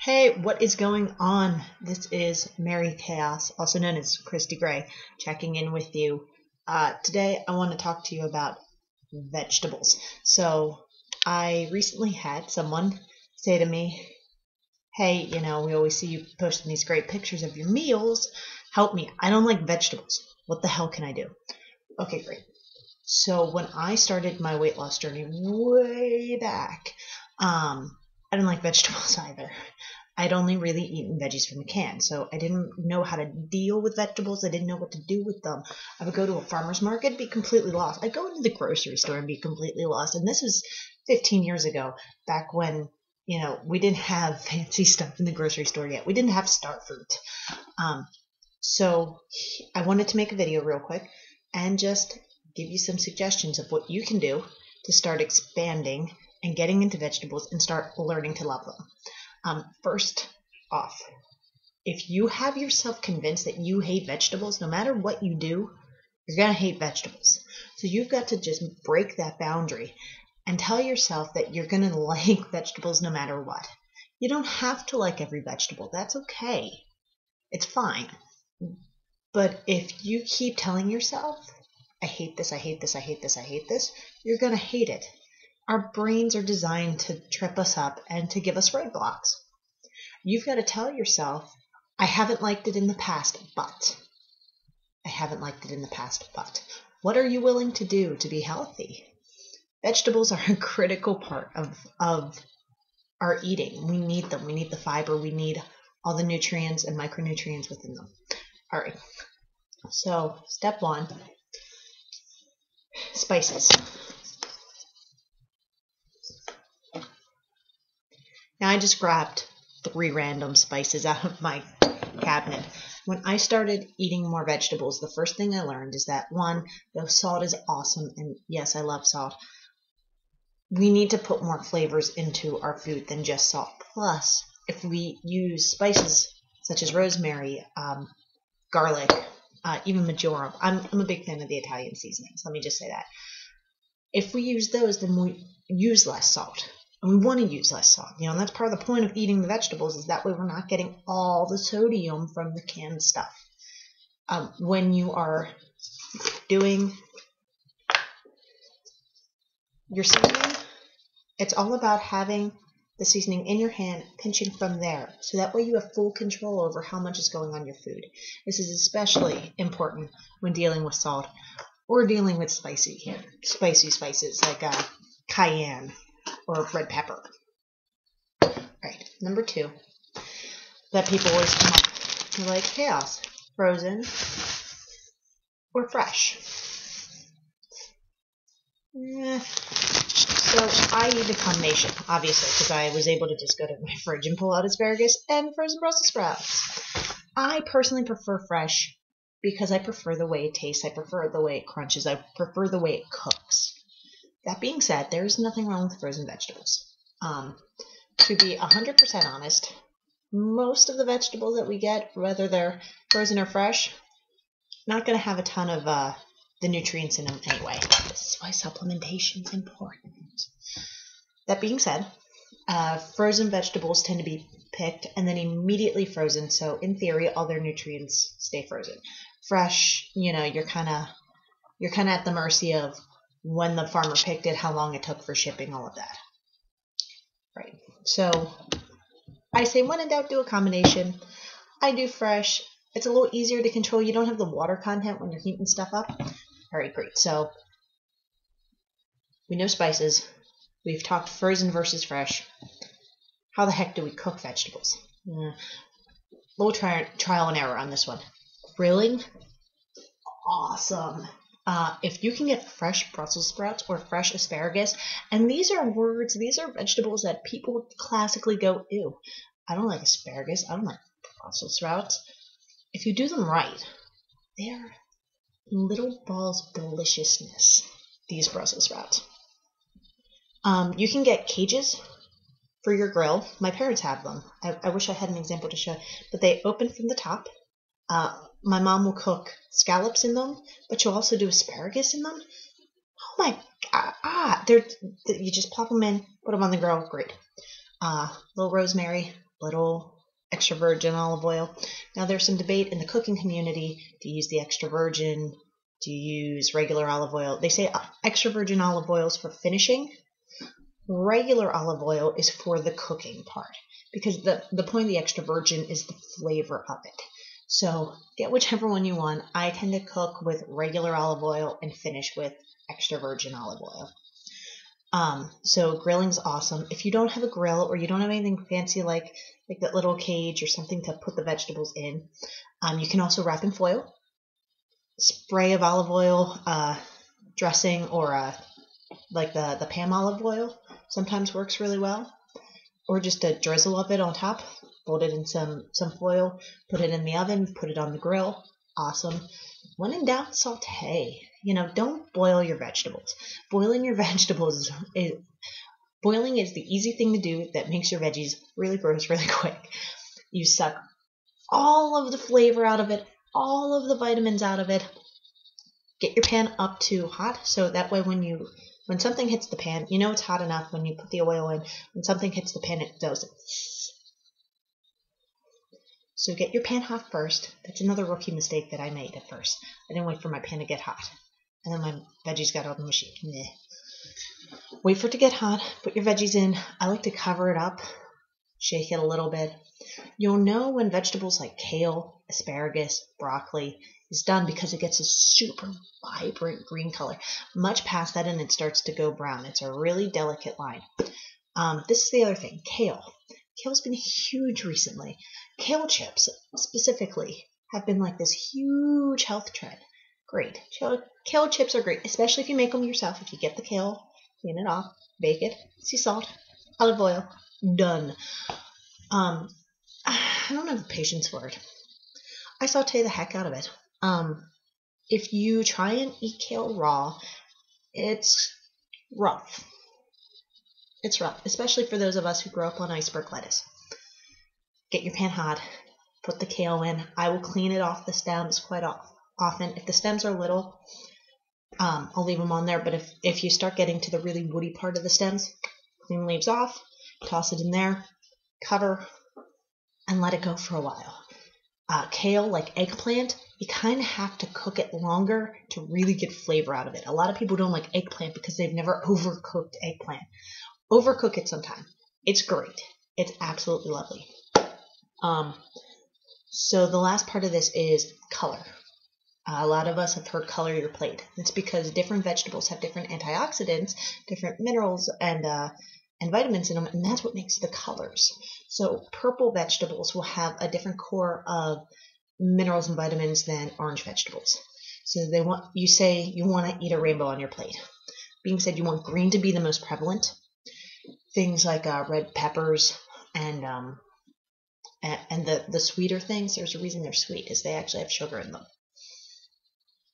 Hey, what is going on? This is Mary Chaos, also known as Christy Gray, checking in with you. Today, I want to talk to you about vegetables. So, I recently had someone say to me, hey, we always see you posting these great pictures of your meals. Help me. I don't like vegetables. What the hell can I do? Okay, great. So, when I started my weight loss journey way back, I didn't like vegetables either. I'd only really eaten veggies from a can, so I didn't know how to deal with vegetables. I didn't know what to do with them. I would go to a farmer's market, be completely lost. I'd go into the grocery store and be completely lost. And this was 15 years ago, back when, we didn't have fancy stuff in the grocery store yet. We didn't have Star Fruit. So I wanted to make a video real quick and just give you some suggestions of what you can do to start expanding and getting into vegetables and start learning to love them. First off, if you have yourself convinced that you hate vegetables, no matter what you do, you're going to hate vegetables. So you've got to just break that boundary and tell yourself that you're going to like vegetables no matter what. You don't have to like every vegetable. That's okay. It's fine. But if you keep telling yourself, I hate this, I hate this, I hate this, I hate this, you're going to hate it. Our brains are designed to trip us up and to give us roadblocks. You've got to tell yourself, I haven't liked it in the past, but. I haven't liked it in the past, but. What are you willing to do to be healthy? Vegetables are a critical part of our eating. We need them. We need the fiber. We need all the nutrients and micronutrients within them. All right. So, step one, spices. Now, I just grabbed 3 random spices out of my cabinet. When I started eating more vegetables, the first thing I learned is that, one, the salt is awesome, and yes, I love salt. We need to put more flavors into our food than just salt. Plus, if we use spices such as rosemary, garlic, even marjoram, I'm a big fan of the Italian seasonings, let me just say that. If we use those, then we use less salt. And we want to use less salt. And that's part of the point of eating the vegetables, is that way we're not getting all the sodium from the canned stuff. When you are doing your seasoning, it's all about having the seasoning in your hand, pinching from there. So that way you have full control over how much is going on your food. This is especially important when dealing with salt or dealing with spicy spices like cayenne or red pepper. Right, number 2, that people always come up. They're like, chaos, frozen or fresh. So I eat a combination, obviously, because I was able to just go to my fridge and pull out asparagus and frozen Brussels sprouts. I personally prefer fresh because I prefer the way it tastes, I prefer the way it crunches, I prefer the way it cooks. That being said, there's nothing wrong with frozen vegetables. To be 100% honest, most of the vegetables that we get, whether they're frozen or fresh, not going to have a ton of the nutrients in them anyway. This is why supplementation is important. That being said, frozen vegetables tend to be picked and then immediately frozen, so in theory, all their nutrients stay frozen. Fresh, you're kind of at the mercy of when the farmer picked it, how long it took for shipping, all of that. Right. So I say when in doubt, do a combination. I do fresh. It's a little easier to control. You don't have the water content when you're heating stuff up. All right, great. So we know spices. We've talked frozen versus fresh. How the heck do we cook vegetables? Little trial and error on this one. Grilling, awesome. If you can get fresh Brussels sprouts or fresh asparagus, and these are vegetables that people classically go, ew, I don't like asparagus, I don't like Brussels sprouts. If you do them right, they're little balls of deliciousness, these Brussels sprouts. You can get cages for your grill. My parents have them. I wish I had an example to show, but they open from the top. My mom will cook scallops in them, but she'll also do asparagus in them. Oh my God! You just plop them in, put them on the grill. Great. Little rosemary, little extra virgin olive oil. Now there's some debate in the cooking community to use the extra virgin, to use regular olive oil. They say extra virgin olive oil is for finishing. Regular olive oil is for the cooking part, because the point of the extra virgin is the flavor of it. So get whichever one you want. I tend to cook with regular olive oil and finish with extra virgin olive oil. So grilling's awesome. If you don't have a grill or you don't have anything fancy like that little cage or something to put the vegetables in, you can also wrap in foil. Spray of olive oil dressing, or like the Pam olive oil sometimes works really well. Or just a drizzle of it on top. Fold it in some foil, put it in the oven, put it on the grill. Awesome. When in doubt, saute. Don't boil your vegetables. Boiling your vegetables boiling is the easy thing to do that makes your veggies really gross really quick. You suck all of the flavor out of it, all of the vitamins out of it. Get your pan up to hot, so that way when something hits the pan, it's hot enough when you put the oil in. When something hits the pan, it does. So get your pan hot first. That's another rookie mistake that I made at first. I didn't wait for my pan to get hot. And then my veggies got on the machine. Wait for it to get hot. Put your veggies in. I like to cover it up. Shake it a little bit. You'll know when vegetables like kale, asparagus, broccoli is done because it gets a super vibrant green color. Much past that and it starts to go brown. It's a really delicate line. This is the other thing. Kale. Kale's been huge recently. Kale chips, specifically, have been like this huge health trend. Great. Kale chips are great, especially if you make them yourself. If you get the kale, clean it off, bake it, sea salt, olive oil, done. I don't have the patience for it. I saute the heck out of it. If you try and eat kale raw, it's rough. It's rough, especially for those of us who grew up on iceberg lettuce. Get your pan hot, put the kale in. I will clean it off the stems quite often. If the stems are little, I'll leave them on there. But if you start getting to the really woody part of the stems, clean the leaves off, toss it in there, cover, and let it go for a while. Kale, like eggplant, you kind of have to cook it longer to really get flavor out of it. A lot of people don't like eggplant because they've never overcooked eggplant. Overcook it sometime. It's great. It's absolutely lovely. So the last part of this is color. A lot of us have heard color your plate. It's because different vegetables have different antioxidants, different minerals, and vitamins in them, and that's what makes the colors. So purple vegetables will have a different core of minerals and vitamins than orange vegetables. So you say you want to eat a rainbow on your plate. Being said, you want green to be the most prevalent. Things like red peppers and the sweeter things. There's a reason they're sweet, is they actually have sugar in them.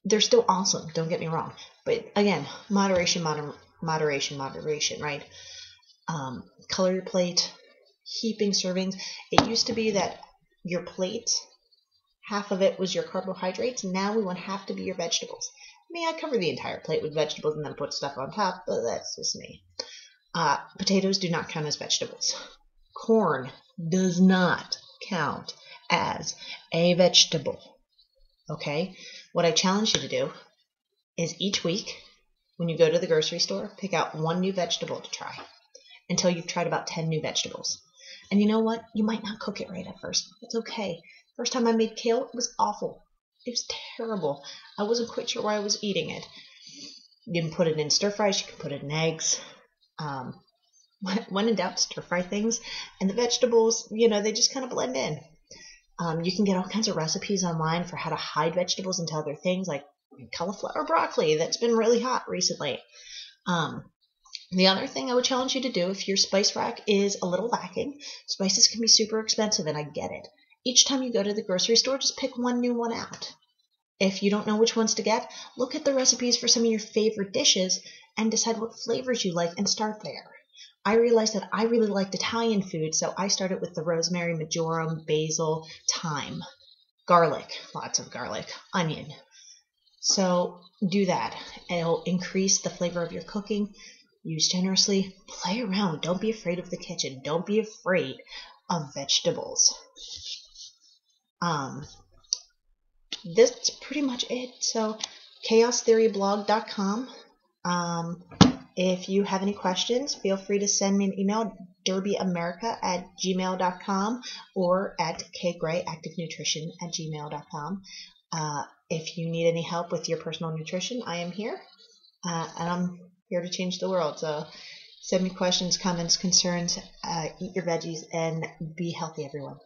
They're still awesome, don't get me wrong. But again, moderation, right? Color your plate, heaping servings. It used to be that your plate, half of it was your carbohydrates. Now we want half to be your vegetables. I cover the entire plate with vegetables and then put stuff on top, but that's just me. Potatoes do not count as vegetables. Corn does not count as a vegetable. Okay? What I challenge you to do is each week, when you go to the grocery store, pick out one new vegetable to try until you've tried about 10 new vegetables. And you know what? You might not cook it right at first. It's okay. First time I made kale, it was awful. It was terrible. I wasn't quite sure why I was eating it. You can put it in stir fries. You can put it in eggs. When in doubt, stir fry things. And the vegetables, they just kind of blend in. You can get all kinds of recipes online for how to hide vegetables into other things, like cauliflower broccoli. That's been really hot recently. The other thing I would challenge you to do, if your spice rack is a little lacking, spices can be super expensive, and I get it. Each time you go to the grocery store, just pick one new one out. If you don't know which ones to get, look at the recipes for some of your favorite dishes and decide what flavors you like and start there. I realized that I really liked Italian food, so I started with the rosemary, marjoram, basil, thyme, garlic, lots of garlic, onion. So do that. It'll increase the flavor of your cooking. Use generously. Play around. Don't be afraid of the kitchen. Don't be afraid of vegetables. That's pretty much it. So chaostheoryblog.com. If you have any questions, feel free to send me an email, derbyamerica@gmail.com or at kgrayactivenutrition@gmail.com. If you need any help with your personal nutrition, I am here, and I'm here to change the world. So send me questions, comments, concerns, eat your veggies, and be healthy, everyone.